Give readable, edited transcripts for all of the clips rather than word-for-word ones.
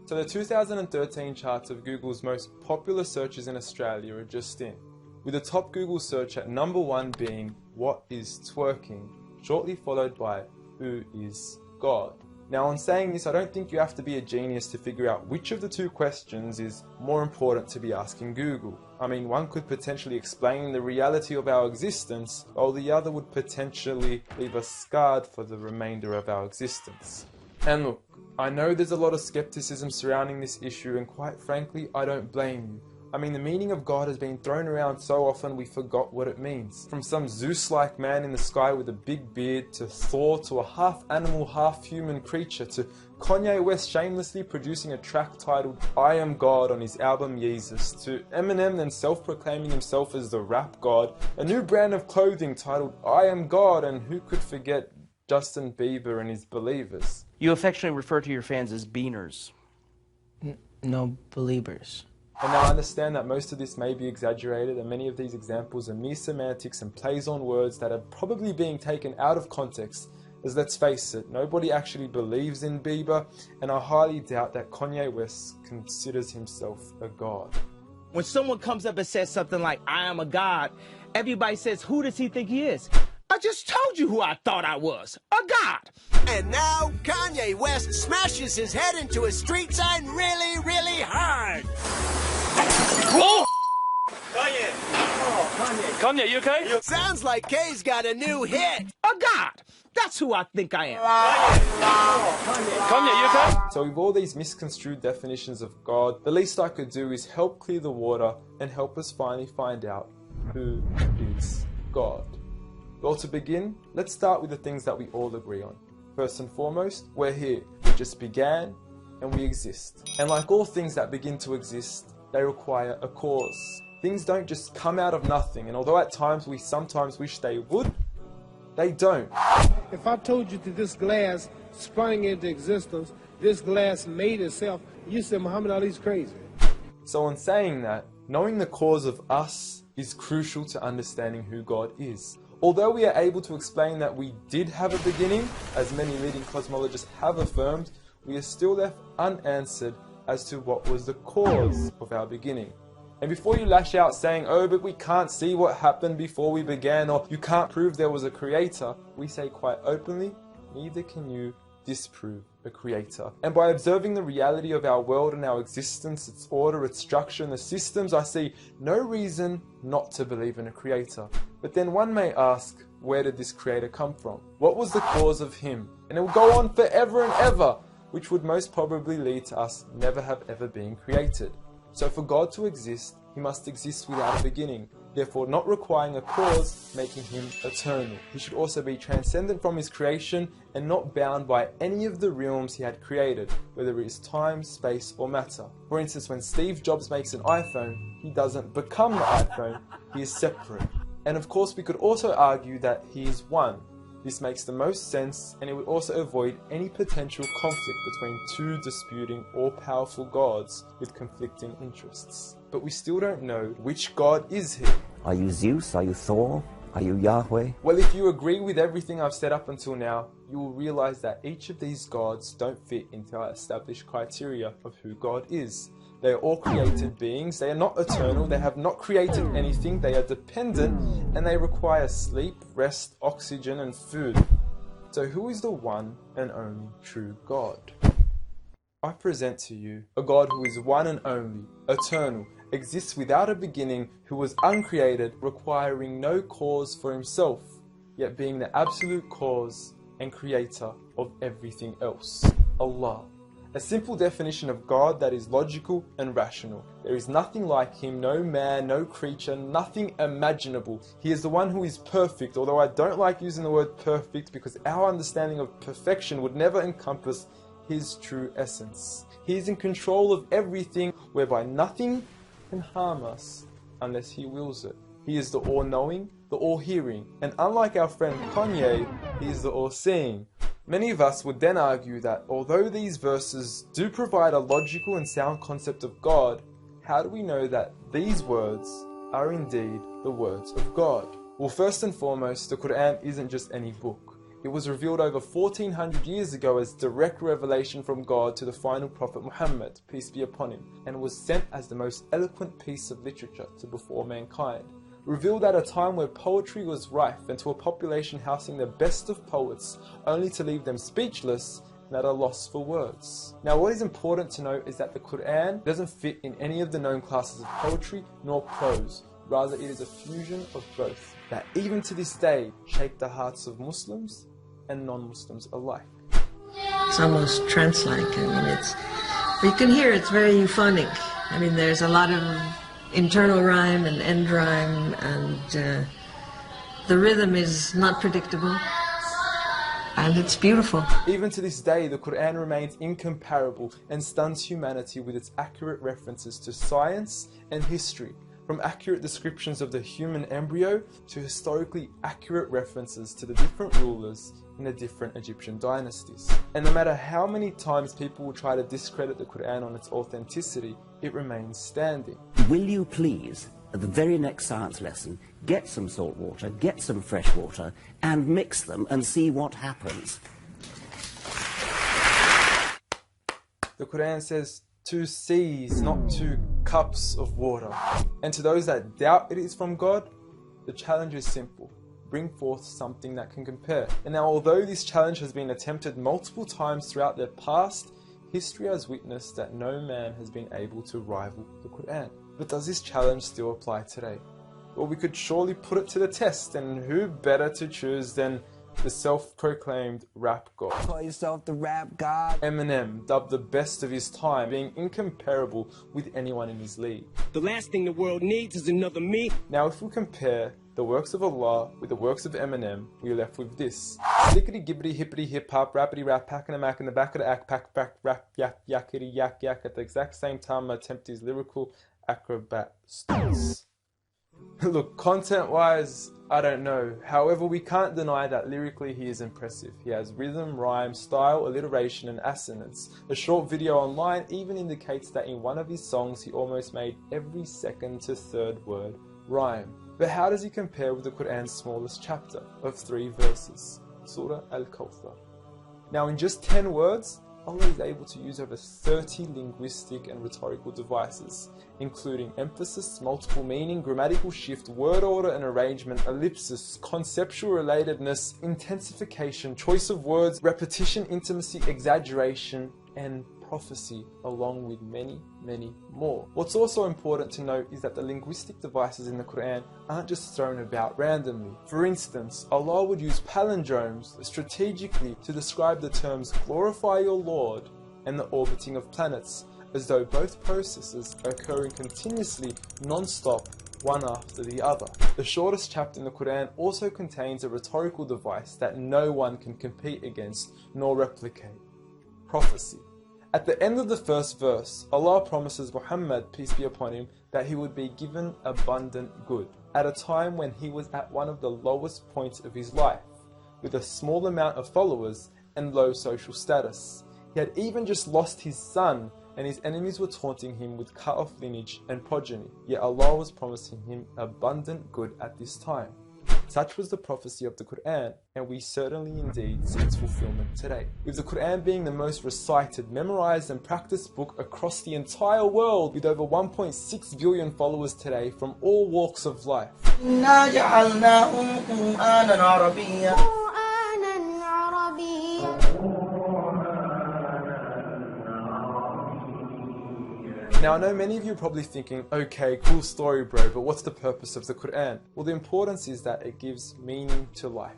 So the 2013 charts of Google's most popular searches in Australia are just in, with the top Google search at number 1 being "What is twerking?", shortly followed by "Who is God?". Now, on saying this, I don't think you have to be a genius to figure out which of the two questions is more important to be asking Google. I mean, one could potentially explain the reality of our existence, while the other would potentially leave us scarred for the remainder of our existence. And look, I know there's a lot of skepticism surrounding this issue, and quite frankly, I don't blame you. I mean, the meaning of God has been thrown around so often we forgot what it means. From some Zeus-like man in the sky with a big beard, to Thor, to a half-animal, half-human creature, to Kanye West shamelessly producing a track titled "I Am God" on his album Yeezus, to Eminem then self-proclaiming himself as the rap god, a new brand of clothing titled "I Am God", and who could forget Justin Bieber and his believers. You affectionately refer to your fans as beaners. No, believers. And now I understand that most of this may be exaggerated, and many of these examples are mere semantics and plays on words that are probably being taken out of context, as let's face it, nobody actually believes in Bieber, and I highly doubt that Kanye West considers himself a god. When someone comes up and says something like, "I am a god," everybody says, "Who does he think he is?" I just told you who I thought I was, a god. And now Kanye West smashes his head into a street sign really, really hard. Whoa! Kanye. Oh, Kanye. Kanye, you okay? Sounds like Kay's got a new hit. A god. That's who I think I am. Kanye. Kanye, you okay? So with all these misconstrued definitions of God, the least I could do is help clear the water and help us finally find out who is God. Well, to begin, let's start with the things that we all agree on. First and foremost, we're here. We just began and we exist. And like all things that begin to exist, they require a cause. Things don't just come out of nothing, and although at times we sometimes wish they would, they don't. If I told you that this glass sprang into existence, this glass made itself, you said Muhammad Ali's crazy. So in saying that, knowing the cause of us is crucial to understanding who God is. Although we are able to explain that we did have a beginning, as many leading cosmologists have affirmed, we are still left unanswered as to what was the cause of our beginning. And before you lash out saying, "Oh, but we can't see what happened before we began," or "you can't prove there was a creator," we say quite openly, neither can you disprove a creator. And by observing the reality of our world and our existence, its order, its structure, and the systems, I see no reason not to believe in a creator. But then one may ask, where did this creator come from? What was the cause of him? And it will go on forever and ever, which would most probably lead to us never have ever been created. So for God to exist, he must exist without a beginning, therefore not requiring a cause, making him eternal. He should also be transcendent from his creation and not bound by any of the realms he had created, whether it is time, space, or matter. For instance, when Steve Jobs makes an iPhone, he doesn't become the iPhone, he is separate. And of course, we could also argue that he is one. This makes the most sense, and it would also avoid any potential conflict between two disputing all-powerful gods with conflicting interests. But we still don't know which God is he. Are you Zeus? Are you Thor? Are you Yahweh? Well, if you agree with everything I've said up until now, you will realize that each of these gods don't fit into our established criteria of who God is. They are all created beings, they are not eternal, they have not created anything, they are dependent, and they require sleep, rest, oxygen, and food. So who is the one and only true God? I present to you a God who is one and only, eternal, exists without a beginning, who was uncreated, requiring no cause for himself, yet being the absolute cause and creator of everything else. Allah. A simple definition of God that is logical and rational. There is nothing like him, no man, no creature, nothing imaginable. He is the one who is perfect, although I don't like using the word perfect because our understanding of perfection would never encompass his true essence. He is in control of everything, whereby nothing can harm us unless he wills it. He is the all-knowing, the all-hearing, and unlike our friend Kanye, he is the all-seeing. Many of us would then argue that although these verses do provide a logical and sound concept of God, how do we know that these words are indeed the words of God? Well, first and foremost, the Quran isn't just any book. It was revealed over 1400 years ago as direct revelation from God to the final prophet Muhammad, peace be upon him, and was sent as the most eloquent piece of literature to before mankind. Revealed at a time where poetry was rife and to a population housing the best of poets, only to leave them speechless and at a loss for words. Now what is important to note is that the Quran doesn't fit in any of the known classes of poetry nor prose. Rather, it is a fusion of both that even to this day shake the hearts of Muslims and non-Muslims alike. It's almost trance-like. I mean, you can hear it's very euphonic. I mean, there's a lot of internal rhyme and end rhyme, and the rhythm is not predictable, and it's beautiful. Even to this day, the Quran remains incomparable and stuns humanity with its accurate references to science and history, from accurate descriptions of the human embryo to historically accurate references to the different rulers in the different Egyptian dynasties. And no matter how many times people will try to discredit the Quran on its authenticity, it remains standing. Will you please, at the very next science lesson, get some salt water, get some fresh water, and mix them and see what happens? The Quran says 2 seas, not 2 cups of water. And to those that doubt it is from God, the challenge is simple. Bring forth something that can compare. And now, although this challenge has been attempted multiple times throughout the past, history has witnessed that no man has been able to rival the Quran. But does this challenge still apply today? Well, we could surely put it to the test, and who better to choose than the self-proclaimed rap god. Call yourself the rap god. Eminem, dubbed the best of his time, being incomparable with anyone in his league. The last thing the world needs is another me. Now, if we compare the works of Allah with the works of Eminem, we are left with this. Stickity gibbity hippity hip hop, rappity rap, packing a mac in the back of the act, pack back rap, yak yakity yak yak at the exact same time I attempt his lyrical acrobat stunts. Look, content-wise, I don't know. However, we can't deny that lyrically he is impressive. He has rhythm, rhyme, style, alliteration, and assonance. A short video online even indicates that in one of his songs he almost made every second to third word rhyme. But how does he compare with the Quran's smallest chapter of 3 verses, Surah Al-Kawthar? Now, in just 10 words, Allah is able to use over 30 linguistic and rhetorical devices, including emphasis, multiple meaning, grammatical shift, word order and arrangement, ellipsis, conceptual relatedness, intensification, choice of words, repetition, intimacy, exaggeration, and prophecy, along with many, many more. What's also important to note is that the linguistic devices in the Quran aren't just thrown about randomly. For instance, Allah would use palindromes strategically to describe the terms glorify your Lord and the orbiting of planets, as though both processes are occurring continuously, non-stop, one after the other. The shortest chapter in the Quran also contains a rhetorical device that no one can compete against nor replicate: prophecy. At the end of the first verse, Allah promises Muhammad, peace be upon him, that he would be given abundant good, at a time when he was at one of the lowest points of his life, with a small amount of followers and low social status. He had even just lost his son, and his enemies were taunting him with cut-off lineage and progeny, yet Allah was promising him abundant good at this time. Such was the prophecy of the Quran, and we certainly indeed see its fulfillment today. With the Quran being the most recited, memorized and practiced book across the entire world, with over 1.6 billion followers today from all walks of life. Now, I know many of you are probably thinking, okay, cool story bro, but what's the purpose of the Quran? Well, the importance is that it gives meaning to life.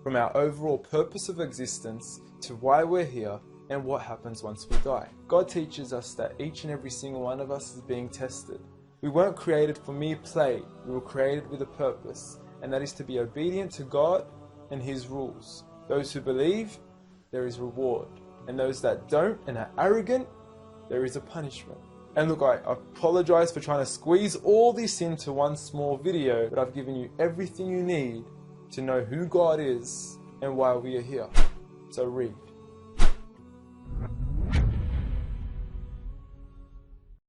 From our overall purpose of existence, to why we're here, and what happens once we die. God teaches us that each and every single one of us is being tested. We weren't created for mere play, we were created with a purpose, and that is to be obedient to God and His rules. Those who believe, there is reward, and those that don't and are arrogant, there is a punishment. And look, I apologize for trying to squeeze all this into one small video, but I've given you everything you need to know who God is and why we are here. So read.